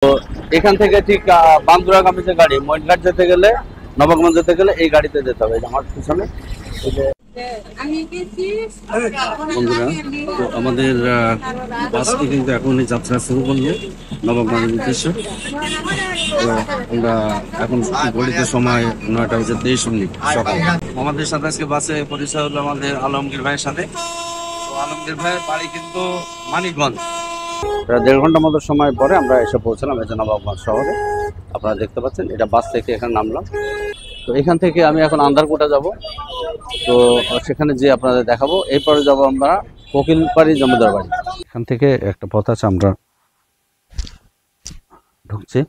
তো এখান থেকে ঠিক বান্দুরাগামী যে গাড়ি মইনঘাট যেতে গেলে নবাবগঞ্জ যেতে গেলে এই গাড়িতে যেতে হবে। আমার পিছনে বন্ধুরা, তো আমাদের বাসটি কিন্তু এখনই যাত্রা শুরু করলো নবাবগঞ্জের উদ্দেশ্যে। তো আমরা এখন ঘড়িতে সময় 9:23 সকাল। আমাদের সাথে আজকে বাসে পরিচয় হলো আমাদের আলমগীর ভাইয়ের সাথে। তো আলমগীর ভাইয়ের বাড়ি কিন্তু মানিকগঞ্জ। 1.5 ঘন্টার মতো সময় পরে আমরা এসে পৌঁছলাম এই যে নবাবগঞ্জ শহরে। আপনারা দেখতে পাচ্ছেন এটা বাস থেকে এখানে নামলাম। তো এখান থেকে আমি এখন আন্দারকোটা যাব। তো সেখানে যে আপনাদের দেখাবো। এরপরে যাব আমরা কোকিলপাড়ি জমিদার বাড়ি। এখান থেকে একটা পথ আছে, আমরা ঢুকছি।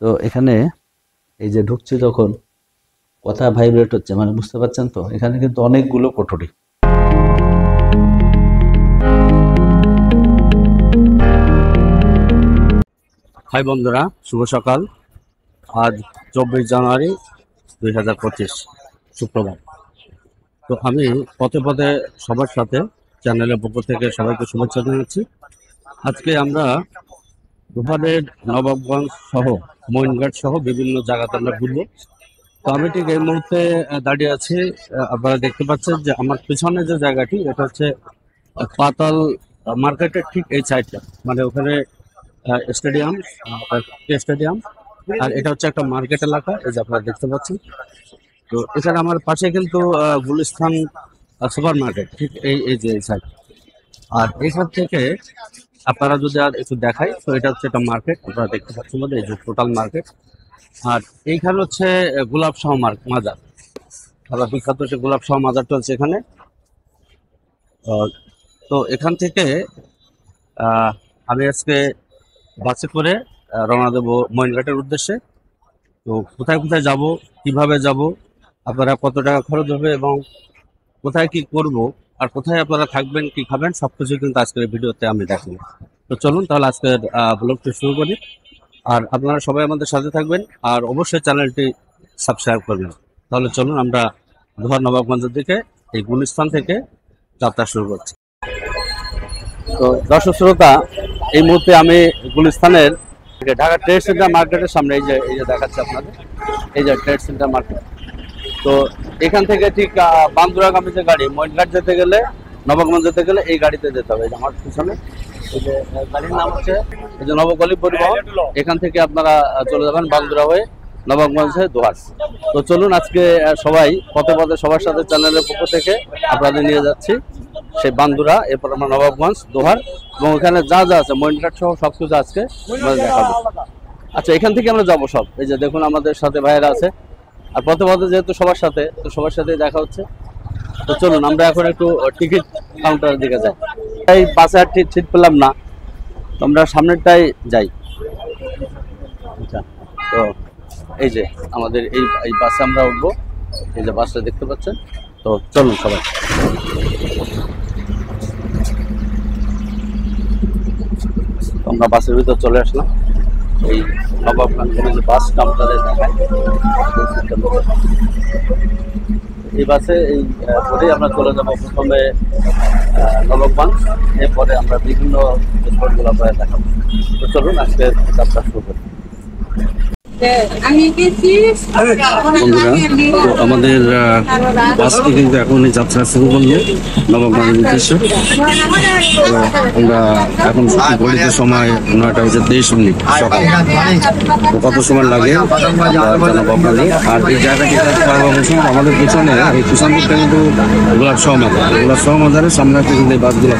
তো এখানে এই যে ঢুকছি যখন কথা ভাইব্রেট হচ্ছে, মানে বুঝতে পারছেন তো, এখানে কিন্তু অনেকগুলো কোঠরি। হাই বন্ধুরা, শুভ সকাল। আজ 24 জানুয়ারি 2025 শুক্রবার। তো আমি পথে পথে সবার সাথে চ্যানেলের পক্ষ থেকে সবাইকে শুভেচ্ছা জানাচ্ছি। আজকে আমরা দোহারের নবাবগঞ্জ সহ মইনঘাট সহ বিভিন্ন জায়গাতে আমরা ঘুরবো। তো আমি ঠিক এই মুহূর্তে দাঁড়িয়ে আছি। আপনারা দেখতে পাচ্ছেন যে আমার পিছনে যে জায়গাটি, এটা হচ্ছে পাতাল মার্কেটের ঠিক এই সাইডটা, মানে ওখানে স্টেডিয়াম স্টেডিয়াম আর এটা হচ্ছে একটা মার্কেট এলাকা, এই যে আপনারা দেখতে পাচ্ছেন। তো এছাড়া আমার পাশে কিন্তু গুলিস্তান সুপার মার্কেট, ঠিক এই যে এই সাইড। আর এইখান থেকে আপনারা যদি আর একটু দেখাই, তো এটা হচ্ছে একটা মার্কেট, আপনারা দেখতে পাচ্ছেন বলে এই যে টোটাল মার্কেট। আর এইখানে হচ্ছে গোলাপ শাহ মাজার, আবার বিখ্যাত সে গোলাপ শাহ মাজারটা হচ্ছে এখানে। তো এখান থেকে আমি আজকে বাসে করে রওনা দেবো মইনঘাটের উদ্দেশ্যে। তো কোথায় কোথায় যাব, কিভাবে যাব, আপনারা কত টাকা খরচ হবে এবং কোথায় কি করব আর কোথায় আপনারা থাকবেন, কি খাবেন, সবকিছু কিন্তু আজকের ভিডিওতে আমি দেখাবো। তো চলুন তাহলে আজকের ব্লগটি শুরু করি। আর আপনারা সবাই আমাদের সাথে থাকবেন আর অবশ্যই চ্যানেলটি সাবস্ক্রাইব করবেন। তাহলে চলুন আমরা দোহার নবাবগঞ্জের দিকে এই গুলিস্তান থেকে যাত্রা শুরু করছি। তো দর্শক শ্রোতা, এই মুহূর্তে আমি গুলিস্তানের ঢাকা ট্রেড সেন্টার মার্কেটের সামনে, এই যে দেখাচ্ছি আপনাদের, এই যে ট্রেড সেন্টার মার্কেট। তো এখান থেকে ঠিক বান্দুরাগামী যে গাড়ি মইনঘাট যেতে গেলে নবাবগঞ্জ যেতে গেলে এই গাড়িতে যেতে হবে। আমার পিছনে এই যে গাড়ির নাম হচ্ছে এই যে নবকলি পরিবহন। এখান থেকে আপনারা চলে যাবেন বান্দুরা হয়ে নবাবগঞ্জ হয়ে দোহার। তো চলুন আজকে সবাই পথে পথে সবার সাথে চ্যানেলের পক্ষ থেকে আপনাদের নিয়ে যাচ্ছি সেই বান্দুরা, এরপর আমরা নবাবগঞ্জ, দোহার এবং ওখানে যা যা আছে মইনঘাট সহ সবকিছু আজকে দেখাবো। আচ্ছা, এখান থেকে আমরা যাবো সব। এই যে দেখুন আমাদের সাথে ভাইয়েরা আছে। আর পথে পথে যেহেতু সবার সাথে, তো সবার সাথে দেখা হচ্ছে। তো চলুন আমরা এখন একটু টিকিট কাউন্টারের দিকে যাই। এই বাসে আর ঠিক পেলাম না, তো আমরা সামনেরটাই যাই। আচ্ছা, তো এই যে আমাদের এই বাসে আমরা উঠবো, এই যে বাসটা দেখতে পাচ্ছেন। তো চলুন সবাই। আমরা বাসের ভিতর চলে আসলাম। এই নবাবগঞ্জের যে বাস কাউন্টারে দেখায়, এই বাসে এই করে আমরা চলে যাবো প্রথমে নবাবগঞ্জ, এরপরে আমরা বিভিন্ন স্পটগুলো আপনারা দেখাবো। তো চলুন আজকে যাত্রা শুরু করি। বন্ধুরা, তো আমাদের বাসটি কিন্তু এখনই যাত্রা শুরু করলো নবাবগঞ্জের উদ্দেশ্যে। তো আমরা এখন ঘড়িতে সময় 9:23 সকাল। তো কত সময় লাগে নবাবগঞ্জে। আর এই জায়গাটি আমাদের পিছনে, এই কুসানপুরটা কিন্তু গোলাপ শাহ মাজার। গোলাপ শাহ মাজারের সামনে কিন্তু এই বাসগুলো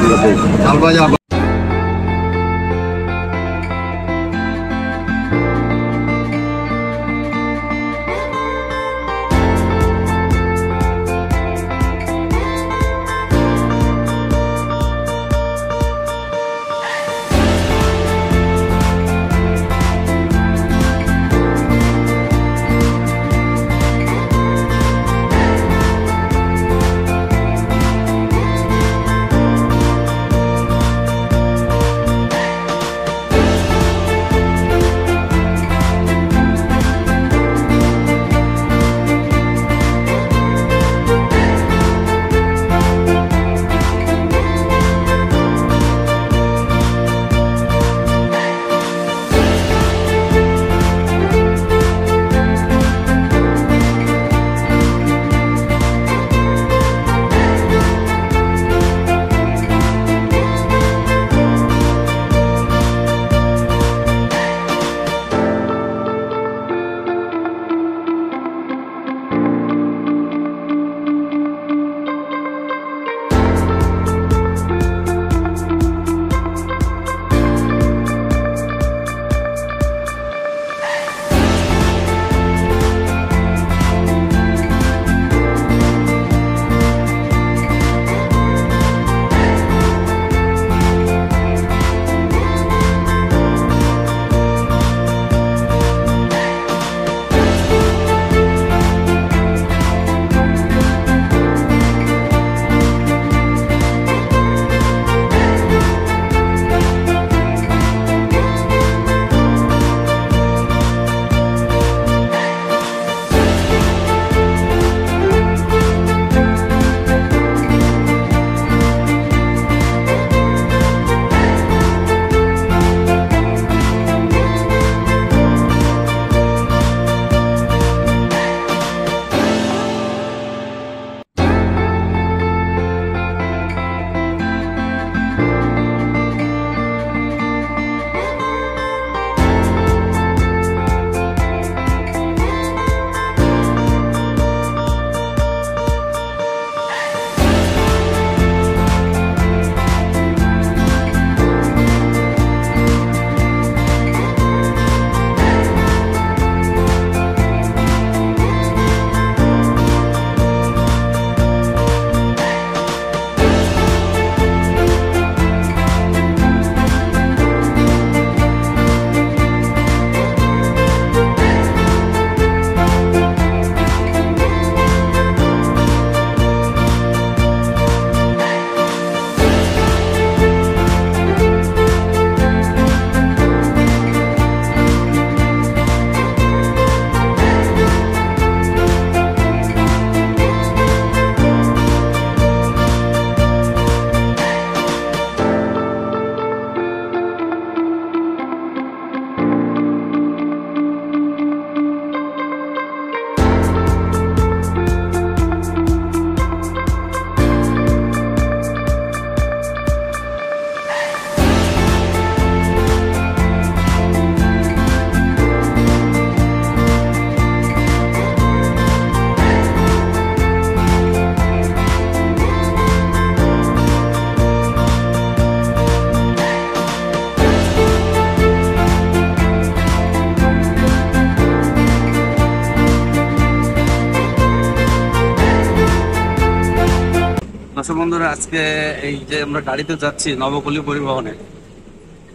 বন্ধুরা, আজকে এই যে আমরা গাড়িতে যাচ্ছি নবপল্লী পরিবহনে,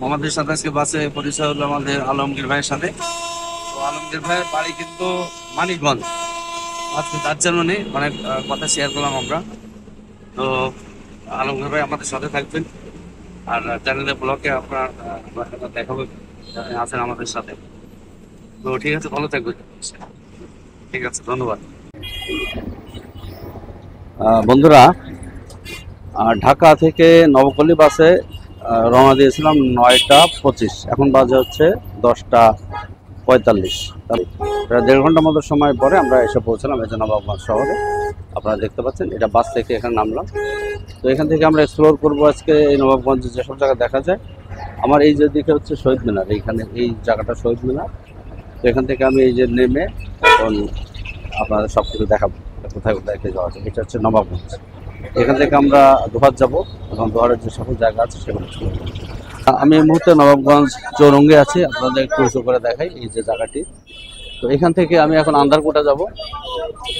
আমাদের সাথে আজকে বাসে পরিচয় হলো আমাদের আলমগীর ভাইয়ের সাথে। তো আলমগীর ভাইয়ের বাড়ি কিন্তু মানিকগঞ্জ। আজকে তার জন্য নেই, অনেক কথা শেয়ার করলাম আমরা। তো আলমগীর ভাই আমাদের সাথে থাকবেন, আর চ্যানেলে ব্লগে আপনার সাথে দেখাবো, আছেন আমাদের সাথে। তো ঠিক আছে, ভালো থাকবেন। ঠিক আছে, ধন্যবাদ। বন্ধুরা, ঢাকা থেকে নবপল্লী বাসে রওনা দিয়েছিলাম 9টা 25। এখন বাজে হচ্ছে 10টা 45। প্রায় 1.5 ঘন্টার মতো সময় পরে আমরা এসে পৌঁছলাম এই যে নবাবগঞ্জ শহরে। আপনারা দেখতে পাচ্ছেন, এটা বাস থেকে এখানে নামলাম। তো এখান থেকে আমরা এক্সপ্লোর করবো আজকে এই নবাবগঞ্জে যেসব জায়গা দেখা যায়। আমার এই যে দিকে হচ্ছে শহীদ মিনার, এইখানে এই জায়গাটা শহীদ মিনার। তো এখান থেকে আমি এই যে নেমে এখন আপনাদের সব কিছু দেখাবো, কোথায় কোথায় যাওয়া যায়। এটা হচ্ছে নবাবগঞ্জ। এখান থেকে আমরা দোহার যাব এবং দোহারের যে সকল জায়গা আছে সেগুলো ছিল। আমি এই মুহূর্তে নবাবগঞ্জ চৌরঙ্গে আছি, আপনাদের একটু উঁচু করে দেখাই এই যে জায়গাটি। তো এখান থেকে আমি এখন আন্দারকোটা যাব।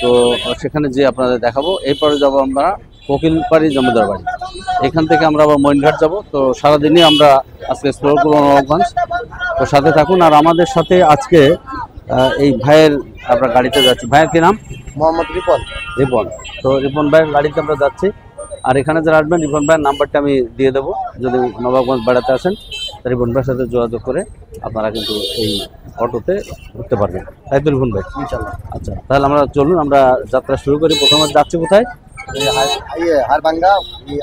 তো সেখানে যেয়ে আপনাদের দেখাবো। এরপরে যাব আমরা কোকিলপাড়ি জমিদার বাড়ি। এখান থেকে আমরা আবার মইনঘাট যাব। তো সারাদিনই আমরা আজকে এক্সপ্লোর করবো নবাবগঞ্জ। তো সাথে থাকুন। আর আমাদের সাথে আজকে এই ভাইয়ের, আমরা গাড়িতে যাচ্ছি। ভাইয়ের কি নাম? মোহাম্মদ রিপন। রিপন। তো রিপন ভাইয়ের গাড়িতে আমরা যাচ্ছি। আর এখানে যারা আসবেন, রিপন ভাইয়ের নাম্বারটা আমি দিয়ে দেবো। যদি নবাবগঞ্জ বেড়াতে আসেন, রিপন ভাইয়ের সাথে যোগাযোগ করে আপনারা কিন্তু এই অটোতে ঘুরতে পারবেন। তাই তো রিপন ভাই? ইনশাআল্লাহ। আচ্ছা, তাহলে আমরা চলুন, আমরা যাত্রা শুরু করি। প্রথমে যাচ্ছি কোথায়? হারবাঙ্গা,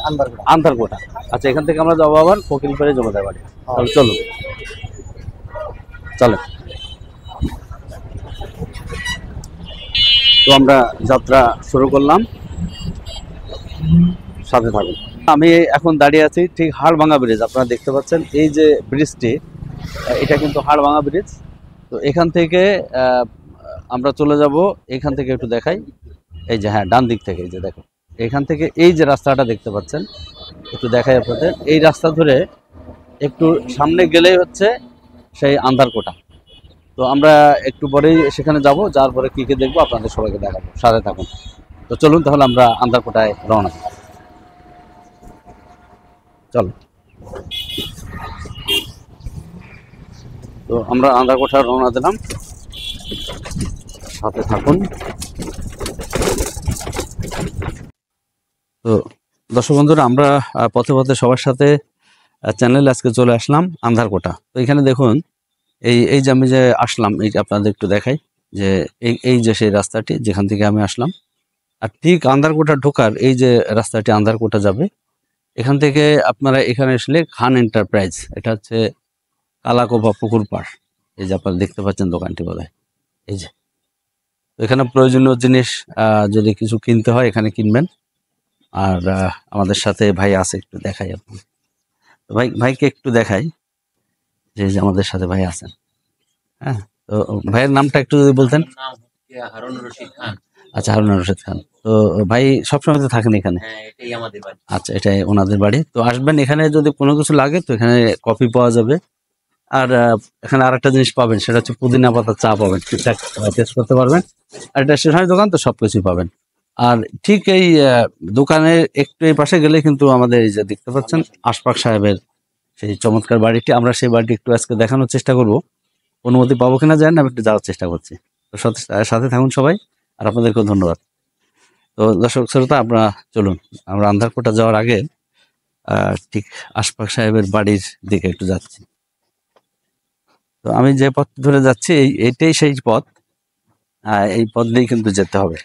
আন্দারকোটা। আন্ধারকোটা। আচ্ছা, এখান থেকে আমরা যাবো আবার কোকিলপাড়ি জমিদার বাড়ি। তাহলে চলুন, চলেন। তো আমরা যাত্রা শুরু করলাম, সাথে থাকুন। আমি এখন দাঁড়িয়ে আছি ঠিক হাড়ভাঙ্গা ব্রিজ। আপনারা দেখতে পাচ্ছেন এই যে ব্রিজটি, এটা কিন্তু হাড়ভাঙ্গা ব্রিজ। তো এখান থেকে আমরা চলে যাব। এখান থেকে একটু দেখাই, এই যে হ্যাঁ, ডান দিক থেকে এই যে দেখো, এখান থেকে এই যে রাস্তাটা দেখতে পাচ্ছেন, একটু দেখাই আপনাদের। এই রাস্তা ধরে একটু সামনে গেলেই হচ্ছে সেই আন্দারকোটা। তো আমরা একটু পরেই সেখানে যাব, যাওয়ার পরে কী কী দেখবো আপনাদের সবাইকে দেখাবো, সাথে থাকুন। তো চলুন তাহলে আমরা আন্দারকোটায় রওনা দিই। চলো। তো আমরা আন্দারকোটা রওনা দিলাম, সাথে থাকুন। তো দর্শক বন্ধুরা, আমরা পথে পথে সবার সাথে চ্যানেলে আজকে চলে আসলাম আন্দারকোটা। তো এখানে দেখুন, এই এই যে আমি যে আসলাম, এই যে আপনাদের একটু দেখাই যে এই এই যে সেই রাস্তাটি যেখান থেকে আমি আসলাম। আর ঠিক আন্দারকোটা ঢোকার এই যে রাস্তাটি আন্দারকোটা যাবে, এখান থেকে আপনারা এখানে আসলে খান এন্টারপ্রাইজ, এটা হচ্ছে কালাকোভা পুকুর পাড়। এই যে আপনারা দেখতে পাচ্ছেন দোকানটি বোধহয়, এই যে। তো এখানে প্রয়োজনীয় জিনিস যদি কিছু কিনতে হয় এখানে কিনবেন। আর আমাদের সাথে ভাই আছে, একটু দেখাই আপনি। তো ভাইকে একটু দেখাই যে এই যে আমাদের সাথে ভাই আছেন। হ্যাঁ, তো ভাইয়ের নামটা একটু যদি বলতেন। হারুন রশিদ খান। আচ্ছা, হারুন রশিদ খান। তো ভাই সবসময় তো থাকেন এখানে? হ্যাঁ, এটাই আমাদের বাড়ি। আচ্ছা, এটাই ওনাদের বাড়ি। তো আসবেন, এখানে যদি কোনো কিছু লাগে তো এখানে কফি পাওয়া যাবে। আর এখানে আরেকটা জিনিস পাবেন, সেটা হচ্ছে পুদিনা পাতার চা পাবেন, ঠিকঠাক টেস্ট করতে পারবেন। আর এটা স্টেশনারি দোকান, তো সবকিছুই পাবেন। আর ঠিক এই দোকানের একটু এই পাশে গেলে কিন্তু আমাদের এই যে দেখতে পাচ্ছেন আশফাক সাহেবের সেই চমৎকার বাড়িটি। আমরা সেই বাড়িটি একটু আজকে দেখানোর চেষ্টা করব। অনুমতি পাবো কিনা জানি না, আমি একটু যাওয়ার চেষ্টা করছি। তো সাথে থাকুন সবাই, আর আপনাদেরকেও ধন্যবাদ। তো দর্শক শ্রোতা, আমরা চলুন, আমরা আন্দারকোটা যাওয়ার আগে ঠিক আশফাক সাহেবের বাড়ির দিকে একটু যাচ্ছি। তো আমি যে পথ ধরে যাচ্ছি এইটাই সেই পথ। এই পথ দিয়েই কিন্তু যেতে হবে।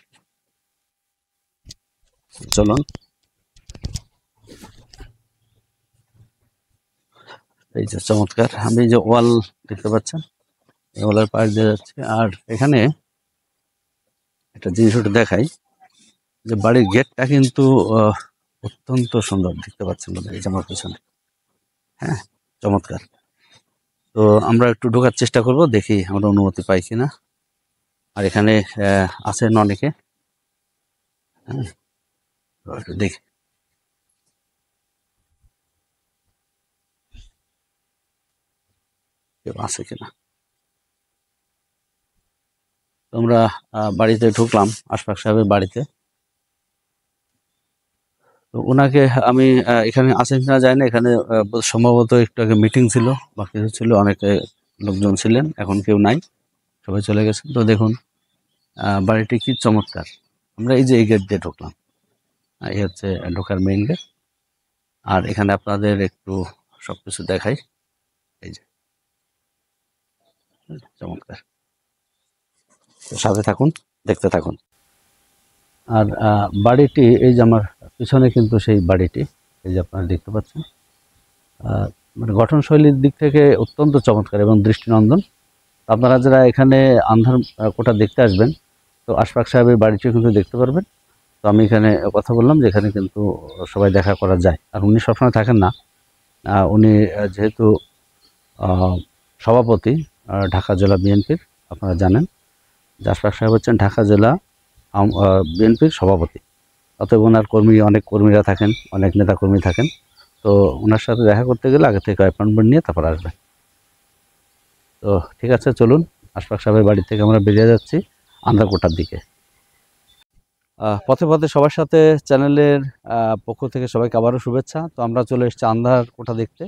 চলুন। এই যে চমৎকার, আমি যে ওয়াল দেখতে পাচ্ছেন, এই ওয়ালের পাশ দিয়ে যাচ্ছি। আর এখানে একটা জিনিস ওটা দেখাই, যে বাড়ির গেটটা কিন্তু অত্যন্ত সুন্দর দেখতে পাচ্ছেন বোধহয়, এই যে আমার পিছনে। হ্যাঁ, চমৎকার। তো আমরা একটু ঢোকার চেষ্টা করব, দেখি আমরা অনুমতি পাই কিনা। আর এখানে আছেন অনেকে। হ্যাঁ, তো একটু দেখি কেউ আছে কিনা। তো আমরা বাড়িতে ঢুকলাম, আশফাক সাহেবের বাড়িতে। তো তো ওনাকে আমি এখানে আছেন কিনা জানি না, এখানে সম্ভবত একটু আগে মিটিং ছিল বা কিছু ছিল, অনেকে লোকজন ছিলেন, এখন কেউ নাই, সবাই চলে গেছেন। তো দেখুন বাড়িটি কি চমৎকার। আমরা এই যে এই গেট দিয়ে ঢুকলাম, এই হচ্ছে ঢোকার মেইন গেট। আর এখানে আপনাদের একটু সবকিছু দেখাই, এই যে চমৎকার। তো সাথে থাকুন, দেখতে থাকুন। আর বাড়িটি এই যে আমার পিছনে কিন্তু সেই বাড়িটি, এই যে আপনারা দেখতে পাচ্ছেন, মানে গঠনশৈলীর দিক থেকে অত্যন্ত চমৎকার এবং দৃষ্টিনন্দন। আপনারা যারা এখানে আন্ধার কোটা দেখতে আসবেন, তো আশফাক সাহেবের বাড়িটিও কিন্তু দেখতে পারবেন। তো আমি এখানে কথা বললাম যে এখানে কিন্তু সবাই দেখা করা যায়, আর উনি সবসময় থাকেন না। উনি যেহেতু সভাপতি ঢাকা জেলা বিএনপির, আপনারা জানেন যে আশফাক সাহেব হচ্ছেন ঢাকা জেলা বিএনপির সভাপতি। অতএব ওনার অনেক কর্মীরা থাকেন, অনেক নেতাকর্মী থাকেন। তো ওনার সাথে দেখা করতে গেলে আগে থেকে অ্যাপয়েন্টমেন্ট নিয়ে তারপর আসবেন। তো ঠিক আছে, চলুন আশফাক সাহেবের বাড়ি থেকে আমরা বেরিয়ে যাচ্ছি আন্দারকোটার দিকে। পথে পথে সবার সাথে চ্যানেলের পক্ষ থেকে সবাইকে আবারও শুভেচ্ছা। তো আমরা চলে এসেছি আন্দারকোটা দেখতে।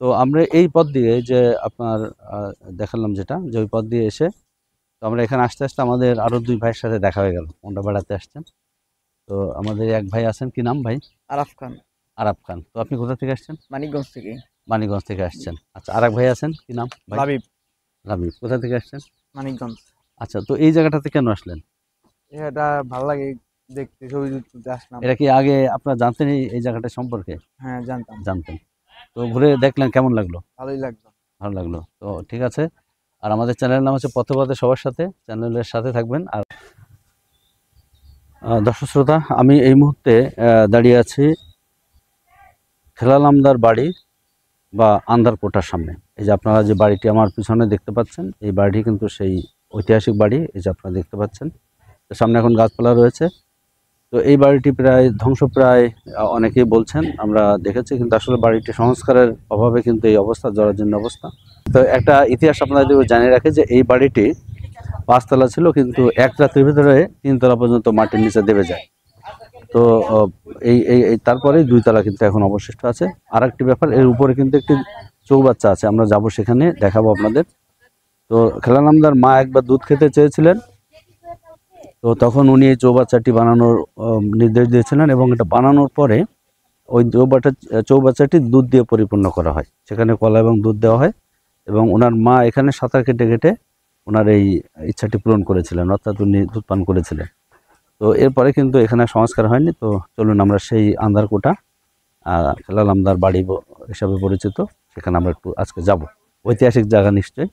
তো আমরা এই পথ দিয়ে যে আপনার দেখালাম যেটা, যে ওই পথ দিয়ে এসে তো আমরা এখানে আসতে আসতে আমাদের আরও দুই ভাইয়ের সাথে দেখা হয়ে গেল, ওনারা বেড়াতে আসছেন। তো আমাদের এক ভাই আছেন, কি নাম ভাই? আরাফ খান, আরাফ খান। তো আপনি কোথা থেকে আসছেন? মানিকগঞ্জ থেকে। মানিকগঞ্জ থেকে আসছেন। আচ্ছা, আর এক ভাই আছেন, কি নাম ভাই? লাবিব, লাবিব। কোথা থেকে আসছেন? মানিকগঞ্জ। আচ্ছা, তো এই জায়গাটাতে কেন আসলেন? এটা ভালো লাগে দেখতে, ছবি তুলতে আসলাম। এটা কি আগে আপনারা জানতেন এই জায়গাটা সম্পর্কে? হ্যাঁ, জানতাম। জানতেন। তো ঘুরে দেখলেন, কেমন লাগলো? ভালোই লাগলো। ভালো লাগলো। তো ঠিক আছে। আর আমাদের চ্যানেলের নাম হচ্ছে পথে পথে সবার সাথে, চ্যানেলের সাথে থাকবেন। আর দর্শক শ্রোতা, আমি এই মুহূর্তে দাঁড়িয়ে আছি খেলালামদার বাড়ি বা আন্দারকোটার সামনে। এই যে আপনারা যে বাড়িটি আমার পিছনে দেখতে পাচ্ছেন, এই বাড়িটি কিন্তু সেই ঐতিহাসিক বাড়ি। এই যে আপনারা দেখতে পাচ্ছেন, সামনে এখন গাছপালা রয়েছে। তো এই বাড়িটি প্রায় ধ্বংসপ্রায় অনেকেই বলছেন, আমরা দেখেছি, কিন্তু আসলে বাড়িটি সংস্কারের অভাবে কিন্তু এই অবস্থা, জরাজীর্ণ অবস্থা। তো একটা ইতিহাস আপনাদের জানিয়ে রাখে যে এই বাড়িটি 5 তলা ছিল, কিন্তু এক রাত্রির ভিতরে 3 তলা পর্যন্ত মাটির নিচে দেবে যায়। তো এই তারপরে 2 তলা কিন্তু এখন অবশিষ্ট আছে। আর একটি ব্যাপার, এর উপরে কিন্তু একটি চৌবাচ্চা আছে, আমরা যাব সেখানে, দেখাবো আপনাদের। তো খেলানামদার মা একবার দুধ খেতে চেয়েছিলেন, তো তখন উনি এই চৌবাচ্চাটি বানানোর নির্দেশ দিয়েছিলেন, এবং এটা বানানোর পরে ওই চৌবাচ্চাটি দুধ দিয়ে পরিপূর্ণ করা হয়, সেখানে কলা এবং দুধ দেওয়া হয়। এবং ওনার মা এখানে সাঁতার কেটে কেটে ওনার এই ইচ্ছাটি পূরণ করেছিলেন, অর্থাৎ উনি দুধ পান করেছিলেন। তো এরপরে কিন্তু এখানে সংস্কার হয়নি। তো চলুন আমরা সেই আন্দারকোটা, খেলালামদার বাড়ি হিসাবে পরিচিত, সেখানে আমরা একটু আজকে যাব। ঐতিহাসিক জায়গা নিশ্চয়ই।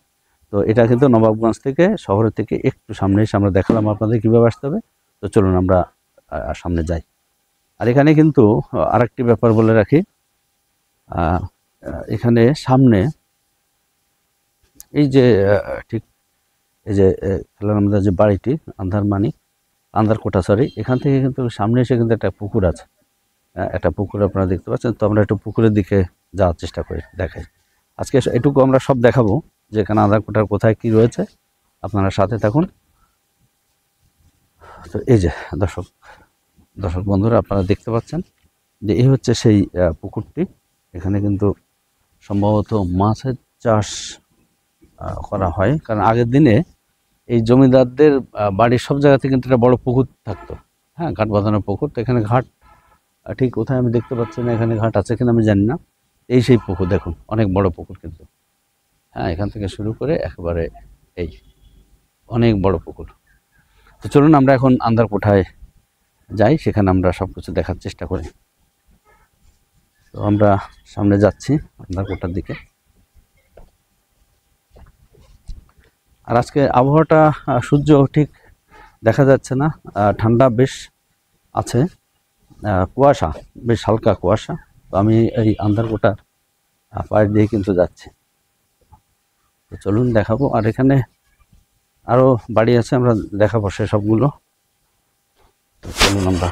তো এটা কিন্তু নবাবগঞ্জ থেকে, শহরের থেকে একটু সামনে এসে আমরা দেখালাম আপনাদের কীভাবে আসতে হবে। তো চলুন আমরা সামনে যাই। আর এখানে কিন্তু আরেকটি ব্যাপার বলে রাখি, এখানে সামনে এই যে ঠিক এই যে খেলালামদার যে বাড়িটি, আন্দারকোটা সরি, এখান থেকে কিন্তু সামনে এসে কিন্তু একটা পুকুর আছে, একটা পুকুর আপনারা দেখতে পাচ্ছেন। তো আমরা একটু পুকুরের দিকে যাওয়ার চেষ্টা করি, দেখাই। আজকে এটুকু আমরা সব দেখাবো, যে এখানে আন্দারকোটার কোথায় কি রয়েছে, আপনারা সাথে থাকুন। তো এই যে দর্শক বন্ধুরা, আপনারা দেখতে পাচ্ছেন যে এই হচ্ছে সেই পুকুরটি। এখানে কিন্তু সম্ভবত মাছের চাষ করা হয়, কারণ আগের দিনে এই জমিদারদের বাড়ির সব জায়গাতে কিন্তু একটা বড় পুকুর থাকতো, হ্যাঁ, ঘাট বাঁধানোর পুকুর। তো এখানে ঘাট ঠিক কোথায় আমি দেখতে পাচ্ছি না, এখানে ঘাট আছে কিনা আমি জানি না। এই সেই পুকুর, দেখুন অনেক বড় পুকুর কিন্তু, হ্যাঁ, এখান থেকে শুরু করে একেবারে এই অনেক বড় পুকুর। তো চলুন আমরা এখন আন্দারকোটায় যাই, সেখানে আমরা সব কিছু দেখার চেষ্টা করি। তো আমরা সামনে যাচ্ছি আন্দারকোটার দিকে। আর আজকে আবহাওয়াটা, সূর্য ঠিক দেখা যাচ্ছে না, ঠান্ডা বেশ আছে, কুয়াশা, বেশ হালকা কুয়াশা। তো আমি এই আন্দারকোটার পাশ দিয়ে কিন্তু যাচ্ছি। তো চলুন দেখাবো। আর এখানে আরও বাড়ি আছে, আমরা দেখাবো সেসবগুলো। তো চলুন আমরা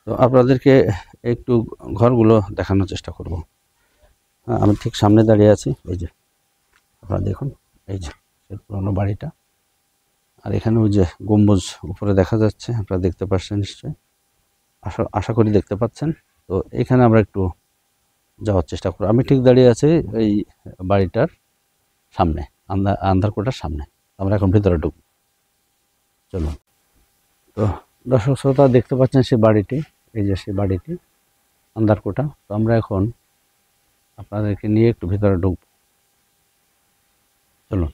তো আপনাদেরকে একটু ঘরগুলো দেখানোর চেষ্টা করব। আমি ঠিক সামনে দাঁড়িয়ে আছি, এই যে আপনারা দেখুন, এই যে পুরোনো বাড়িটা। আর এখানে ওই যে গম্বুজ উপরে দেখা যাচ্ছে, আপনারা দেখতে পাচ্ছেন নিশ্চয়ই, আশা করি দেখতে পাচ্ছেন। তো এখানে আমরা একটু যাওয়ার চেষ্টা করব। আমি ঠিক দাঁড়িয়ে আছি এই বাড়িটার সামনে, আন্ধারকোটার সামনে। আমরা এখন ভিতরে ঢুকব, চলুন। তো দর্শক শ্রোতা দেখতে পাচ্ছেন সেই বাড়িটি, এই যে সেই বাড়িটি আন্ধারকোটা। তো আমরা এখন আপনাদেরকে নিয়ে একটু ভিতরে ঢুকব, চলুন।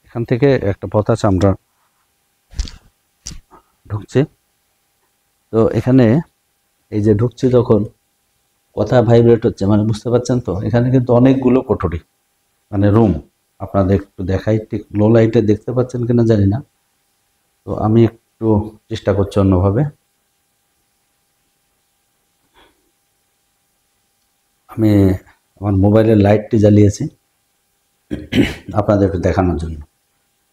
এখান থেকে একটা পথ আছে, আমরা ঢুকছি। তো এখানে এই যে ঢুকছি যখন কথা ভাইব্রেট হচ্ছে, মানে বুঝতে পারছেন তো, এখানে কিন্তু অনেকগুলো কোঠরি, মানে রুম। আপনাদের একটু দেখাই, ঠিক লো লাইটে দেখতে পাচ্ছেন কিনা জানি না। তো আমি একটু চেষ্টা করছি অন্যভাবে। আমি আমার মোবাইলের লাইটটি জ্বালিয়েছি আপনাদের একটু দেখানোর জন্য।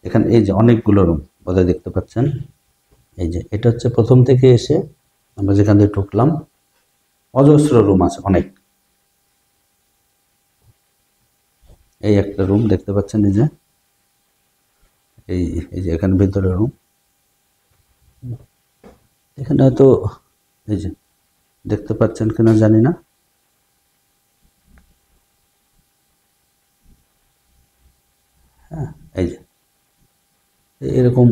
এখানে এই যে অনেকগুলো রুম বোধহয় দেখতে পাচ্ছেন। এই যে এটা হচ্ছে প্রথম থেকে এসে আমরা যেখান দিয়ে ঢুকলাম, অজস্র রুম আছে অনেক। এই একটা রুম দেখতে পাচ্ছেন, এই যে এই যে এখানে ভিতরে রুম। এখানে হয়তো এই যে দেখতে পাচ্ছেন কিনা জানি না। হ্যাঁ, এই যে এরকম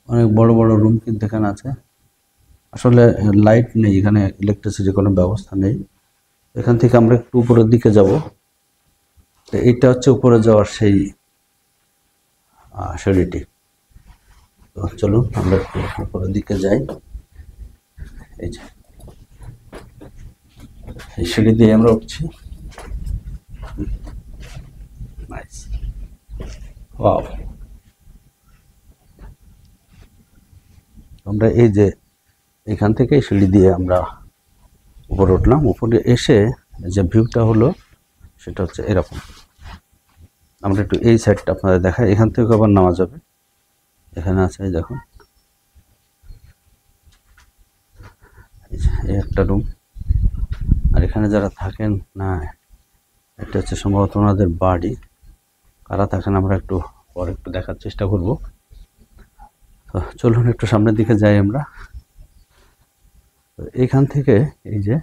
অনেক বড় বড় রুম কিন্তু এখানে আছে। আসলে লাইট নেই এখানে, ইলেকট্রিসিটির কোনো ব্যবস্থা নেই। এখান থেকে আমরা একটু উপরের দিকে যাব। তো এইটা হচ্ছে উপরে যাওয়ার সেই সিঁড়িটি। তো চলুন আমরা একটু উপরের দিকে যাই। এই যে এই সিঁড়ি দিয়ে আমরা উঠছি। Nice, wow. আমরা এই যে এখান থেকে সিঁড়ি দিয়ে আমরা উপরে উঠলাম। উপরে এসে যে ভিউটা হলো সেটা হচ্ছে এরকম। আমরা একটু এই সাইডটা আপনাদের দেখাই, এখান থেকে আবার নামা যাবে। এখানে আছে দেখুন, এই একটা রুম। আর এখানে যারা থাকেন না, এটা হচ্ছে সম্ভবত ওনাদের বাড়ি। কারা থাকেন আমরা একটু পরে একটু দেখার চেষ্টা করব। তো চলুন একটু সামনের দিকে যাই আমরা। তো এইখান থেকে এই যে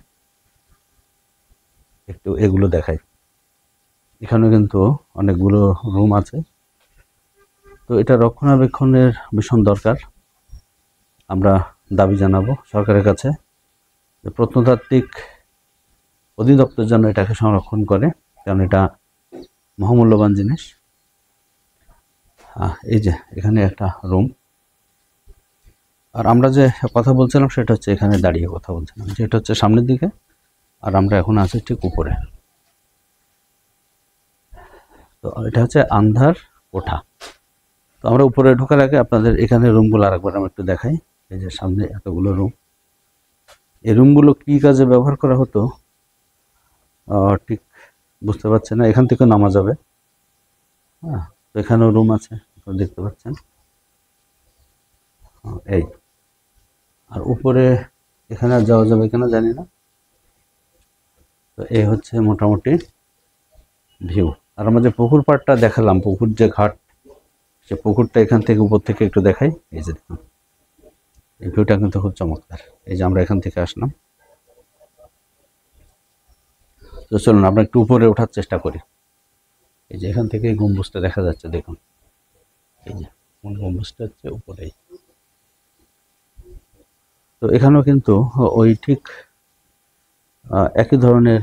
একটু এগুলো দেখাই, এখানে কিন্তু অনেকগুলো রুম আছে। তো এটা রক্ষণাবেক্ষণের ভীষণ দরকার। আমরা দাবি জানাবো সরকারের কাছে যে প্রত্নতাত্ত্বিক অধিদপ্তর যেন এটাকে সংরক্ষণ করে, কারণ এটা মহামূল্যবান জিনিস। এই যে এখানে একটা রুম। আর আমরা যে কথা বলছিলাম সেটা হচ্ছে এখানে দাঁড়িয়ে কথা বলছিলাম, যেটা হচ্ছে সামনের দিকে। আর আমরা এখন আছি ঠিক উপরে। তো এটা হচ্ছে আন্ধার কোঠা। তো আমরা উপরে ঢোকার আগে আপনাদের এখানে রুমগুলো আরেকবার আমি একটু দেখাই। এই যে সামনে এতগুলো রুম, এই রুমগুলো কী কাজে ব্যবহার করা হতো ঠিক বুঝতে পারছি না। এখান থেকে নামা যাবে। হ্যাঁ, তো এখানেও রুম আছে, আপনারা দেখতে পাচ্ছেন। এই আর উপরে এখানে আর যাওয়া যাবে কিনা জানি না। তো এই হচ্ছে মোটামুটি ভিউ। আর আমরা যে পুকুর পাড়টা দেখালাম, পুকুর যে ঘাট, সে পুকুরটা এখান থেকে উপর থেকে একটু দেখাই। এই যে দেখুন, এই ভিউটা কিন্তু খুব চমৎকার। এই যে আমরা এখান থেকে আসলাম। তো চলুন আমরা একটু উপরে ওঠার চেষ্টা করি। এই যে এখান থেকে গম্বুজটা দেখা যাচ্ছে, দেখুন। এই যে মূল গম্বুজটা হচ্ছে উপরেই। তো এখানেও কিন্তু ওই ঠিক একই ধরনের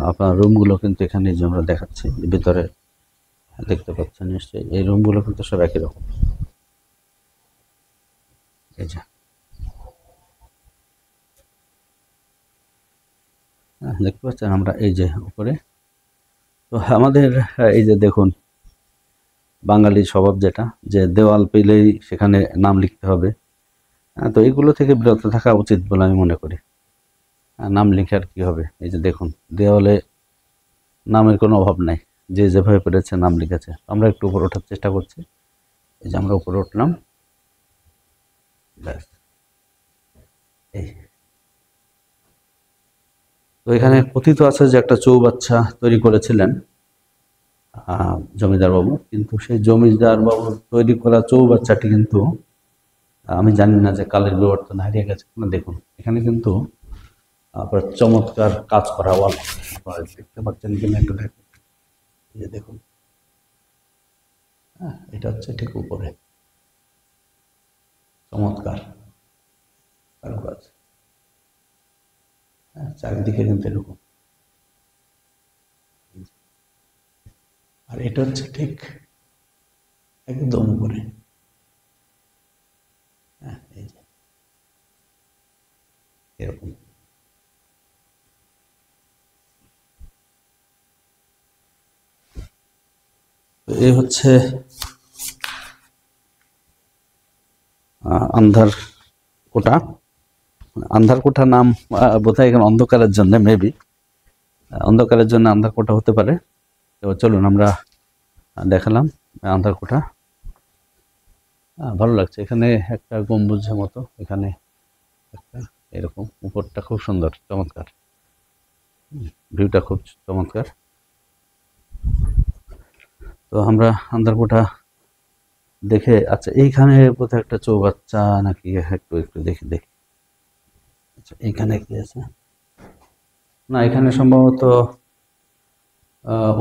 আপনার রুমগুলো কিন্তু এখানে যে আমরা দেখাচ্ছি ভিতরে দেখতে পাচ্ছেন নিশ্চয়ই, এই রুমগুলো কিন্তু সব একই রকম। এই যে দেখতে পাচ্ছেন আমরা এই যে উপরে। তো আমাদের এই যে দেখুন বাঙালি স্বভাব যেটা, যে দেওয়াল পেলেই সেখানে নাম লিখতে হবে। তো এগুলো থেকে বিরত থাকা উচিত বলে আমি মনে করি। নাম লিখে আর কি হবে? এই যে দেখুন দেওয়ালে নামের কোনো অভাব নাই, যে যেভাবে পেরেছে নাম লিখেছে। আমরা একটু উপরে ওঠার চেষ্টা করছি। এই যে আমরা উপরে উঠলাম। ব্যাস, এই তো এখানে কথিত আছে যে একটা চৌবাচ্চা তৈরি করেছিলেন জমিদার বাবু, কিন্তু সেই জমিদার বাবুর তৈরি করা চৌবাচ্চাটি কিন্তু আমি জানি না যে কালের বিবর্তন হারিয়ে গেছে কিনা। দেখুন এখানে কিন্তু আপনার চমৎকার কাজ করা ওয়াল, আপনারা দেখতে পাচ্ছেন কিনা একটু দেখুন। এই যে দেখুন, হ্যাঁ এটা হচ্ছে ঠিক উপরে, চমৎকার কারুকাজ। হ্যাঁ চারিদিকে কিন্তু এরকম, আর এটা হচ্ছে ঠিক একদম উপরে। হ্যাঁ এই যে এরকম। তো এই হচ্ছে আন্ধার কোটা। আন্ধার কোঠা নাম বোধহয় এখানে অন্ধকারের জন্য, মেবি অন্ধকারের জন্য আন্ধার কোটা হতে পারে। তো চলুন আমরা দেখালাম আন্ধার কোঠা। ভালো লাগছে, এখানে একটা গম্বুজের মতো, এখানে একটা এরকম, উপরটা খুব সুন্দর, চমৎকার, ভিউটা খুব চমৎকার। তো আমরা আন্ধার কোঠা দেখে, আচ্ছা এইখানে বোধহয় একটা চৌবাচ্চা নাকি, একটু একটু দেখি দেখি। আচ্ছা এইখানে কি আছে? না এখানে সম্ভবত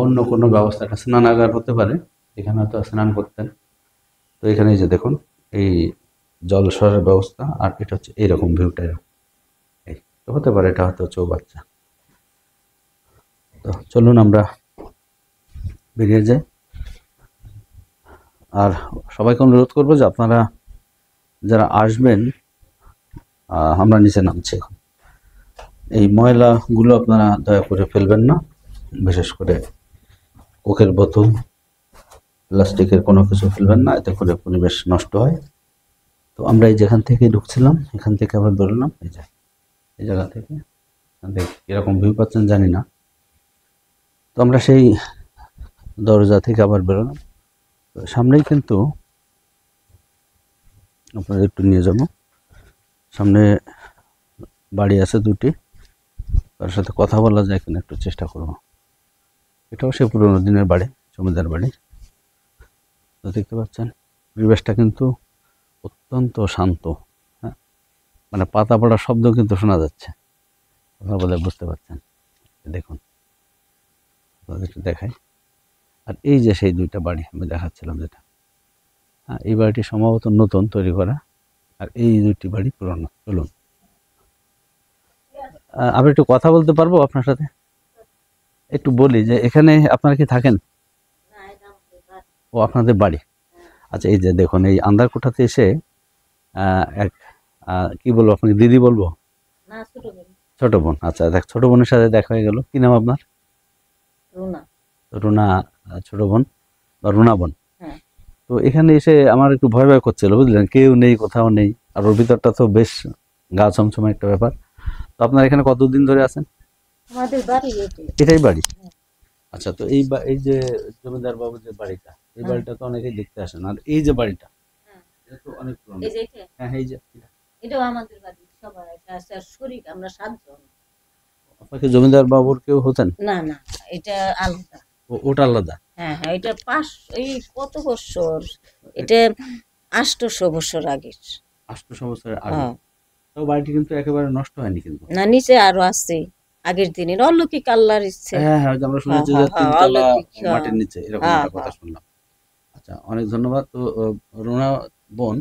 অন্য কোনো ব্যবস্থা, একটা স্নানাগার হতে পারে, এখানে হয়তো স্নান করতেন। তো এখানে এই যে দেখুন, এই জলসরের ব্যবস্থা, আর এটা হচ্ছে এইরকম ভিউটা, এরকম এই তো হতে পারে, এটা হয়তো চৌবাচ্চা। তো চলুন আমরা বেরিয়ে যাই। আর সবাইকে অনুরোধ করবো যে আপনারা যারা আসবেন, আমরা নিচে নামছি এখন, এই ময়লাগুলো আপনারা দয়া করে ফেলবেন না, বিশেষ করে কোকের বোতল, প্লাস্টিকের কোনো কিছু ফেলবেন না, এতে করে পরিবেশ নষ্ট হয়। তো আমরা এই যেখান থেকে ঢুকছিলাম, এখান থেকে আবার বেরোলাম, এই জায়গা থেকে, এরকম ভিউ পাচ্ছেন জানি না। তো আমরা সেই দরজা থেকে আবার বেরোলাম। তো সামনেই কিন্তু আপনাদের একটু নিয়ে যাব, সামনে বাড়ি আছে দুটি, তার সাথে কথা বলা যায় কিনা একটু চেষ্টা করব। এটাও সে পুরোনো দিনের বাড়ি, জমিদার বাড়ি। তো দেখতে পাচ্ছেন পরিবেশটা কিন্তু অত্যন্ত শান্ত, হ্যাঁ, মানে পাতা পড়ার শব্দ কিন্তু শোনা যাচ্ছে, কথা বলে বুঝতে পারছেন। দেখুন একটু দেখাই। আর এই যে সেই দুইটা বাড়ি আমি দেখাচ্ছিলাম যেটা, হ্যাঁ এই বাড়িটি সম্ভবত নতুন তৈরি করা, আর এই দুইটি বাড়ি পুরনো। চলুন আমি একটু কথা বলতে পারবো আপনার সাথে? একটু বলি যে এখানে আপনারা কি থাকেন? ও আপনাদের বাড়ি, আচ্ছা। এই যে দেখুন, এই আন্ধার কোঠাতে এসে এক কি বলবো আপনাকে, দিদি বলবো? ছোট বোন, আচ্ছা দেখ, ছোট বোনের সাথে দেখা হয়ে গেল। কি নাম আপনার? রুনা, ছোট বোন বা রুনা বোন। তো এখানে এসে আমার একটু ভয় ভয় করছিল, বুঝলেন, কেউ নেই, কোথাও নেই, আর ওর ভিতরটা তো বেশ গা ছমছমে একটা ব্যাপার। তো আপনার এখানে কতদিন ধরে আছেন? আমাদের বাড়ি এটাই বাড়ি? আচ্ছা। তো এই যে জমিদার বাবুর যে বাড়িটা, এই বাড়িটা তো অনেকেই দেখতে আসেন, আর এই যে বাড়িটা এটা তো অনেক পুরনো। হ্যাঁ এই যে এটাও আমাদের বাড়ি, সবাই আছে, আর শরীর আমরা 7 জন। আপনাকে জমিদার বাবুর কেউ হতেন? না না, এটা আলাদা। ওটা আলাদা? হ্যাঁ হ্যাঁ, এটা এই কত বছর, এটা 800 বছর আগের। 800 বছরের আগে? তো বাড়িটি কিন্তু একেবারে নষ্ট হয়নি কিন্তু? না, নিচে আরো আছে আগের দিনের, অলৌকিক আল্লাহর ইচ্ছে। হ্যাঁ হ্যাঁ, আমরা শুনেছি যে 3 তলা মাটির নিচে, এরকম একটা কথা শুনলাম। আচ্ছা, অনেক ধন্যবাদ। তো রুনা বোন,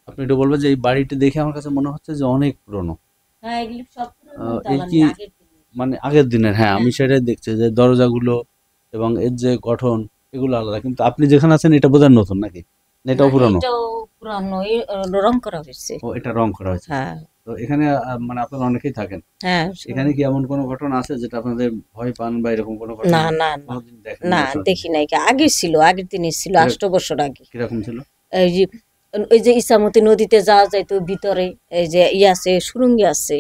আপনি একটু বলবেন যে এই বাড়িটি দেখে আমার কাছে মনে হচ্ছে যে অনেক পুরনো। হ্যাঁ, এগুলো সব এই কি মানে আগের দিনের? হ্যাঁ আমি সেটাই দেখছি, যে দরজাগুলো এবং এর যে গঠন, এগুলো আলাদা, কিন্তু আপনি যেখানে আছেন এটা বোধহয় নতুন নাকি? এটাও পুরনো? এটাও পুরানো, রং করা হয়েছে। ও, এটা রং করা হয়েছে। হ্যাঁ। তো এখানে মানে আপনারা অনেকেই থাকেন? হ্যাঁ। এখানে কি এমন কোনো ঘটনা আছে যেটা আপনাদের ভয় পান বা এরকম কোনো ঘটনা? না না না, দেখি নাই। আগে ছিল, আগের দিনে ছিল, 800 বছর আগে। কিরকম ছিল? ওই যে ইসামতি নদীতে যাওয়া যাইতো ভিতরে, এই যে আছে, সুরঙ্গি আছে,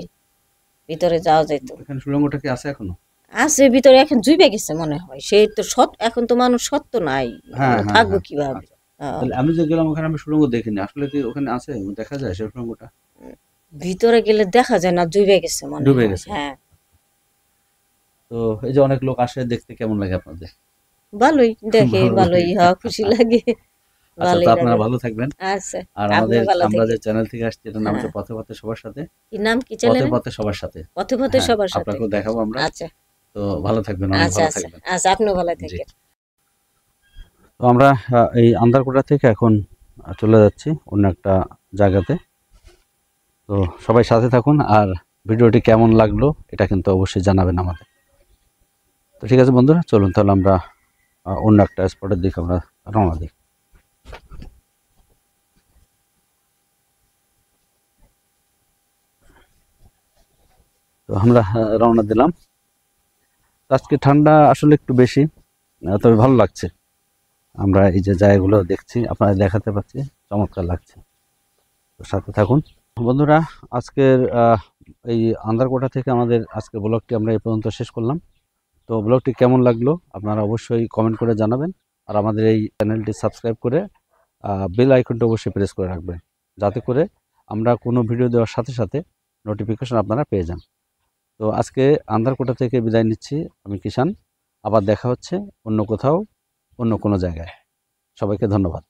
ভিতরে যাওয়া যাইতো। এখানে সুড়ঙ্গটা কি আছে এখনো? আছে ভিতরে, এখন জুইবে গেছে মনে হয়। সেই তো এখন তো মানুষ সত্য নাই, থাকবো কিভাবে? তাহলে আমি যে গেলাম ওখানে, আমি সুড়ঙ্গ দেখিনি, আসলে কি ওখানে আছে, দেখা যায় সেই সুড়ঙ্গটা? ভিতরে গেলে দেখা যায় না, জুইবে গেছে মনে হয়। ডুবে গেছে? হ্যাঁ। তো এই যে অনেক লোক আসে দেখতে, কেমন লাগে আপনাদের? ভালোই দেখে, ভালো ভালোই লাগে। হওয়া খুশি লাগে, আচ্ছা, ভালোই তো আপনারা লাগে। ভালো থাকবেন। আচ্ছা, আর আপনিও ভালো আমরা যে থাকেন। চ্যানেল থেকে আসছি এটার নাম হচ্ছে হ্যাঁ। পথে পথে সবার সাথে। কি নাম, কি পথে চ্যানেল? পথে সবার সাথে। পথে পথে হ্যাঁ, সবার সাথে। আপনাকেও দেখাবো আমরা। আচ্ছা তো ভালো থাকবেন, অনেক আচ্ছা ভালো আচ্ছা থাকবেন। আচ্ছা, আপনিও ভালো জি। থাকেন। তো আমরা এই আন্দারকোটা থেকে এখন চলে যাচ্ছি অন্য একটা জায়গাতে। তো সবাই সাথে থাকুন, আর ভিডিওটি কেমন লাগলো এটা কিন্তু অবশ্যই জানাবেন আমাদের। তো ঠিক আছে বন্ধুরা, চলুন তাহলে আমরা অন্য একটা স্পটের দিকে আমরা রওনা দিই। তো আমরা রওনা দিলাম। আজকে ঠান্ডা আসলে একটু বেশি, তবে ভালো লাগছে। আমরা এই যে জায়গাগুলো দেখছি, আপনাদের দেখাতে পাচ্ছি, চমৎকার লাগছে। তো সাথে থাকুন বন্ধুরা। আজকের এই আন্দারকোটা থেকে আমাদের আজকের ব্লগটি আমরা এই পর্যন্ত শেষ করলাম। তো ব্লগটি কেমন লাগলো আপনারা অবশ্যই কমেন্ট করে জানাবেন, আর আমাদের এই চ্যানেলটি সাবস্ক্রাইব করে বেল আইকনটা অবশ্যই প্রেস করে রাখবেন, যাতে করে আমরা কোনো ভিডিও দেওয়ার সাথে সাথে নোটিফিকেশন আপনারা পেয়ে যান। তো আজকে আন্দারকোটা থেকে বিদায় নিচ্ছি, আমি কিষান। আবার দেখা হচ্ছে অন্য কোথাও, অন্য কোনো জায়গায়। সবাইকে ধন্যবাদ।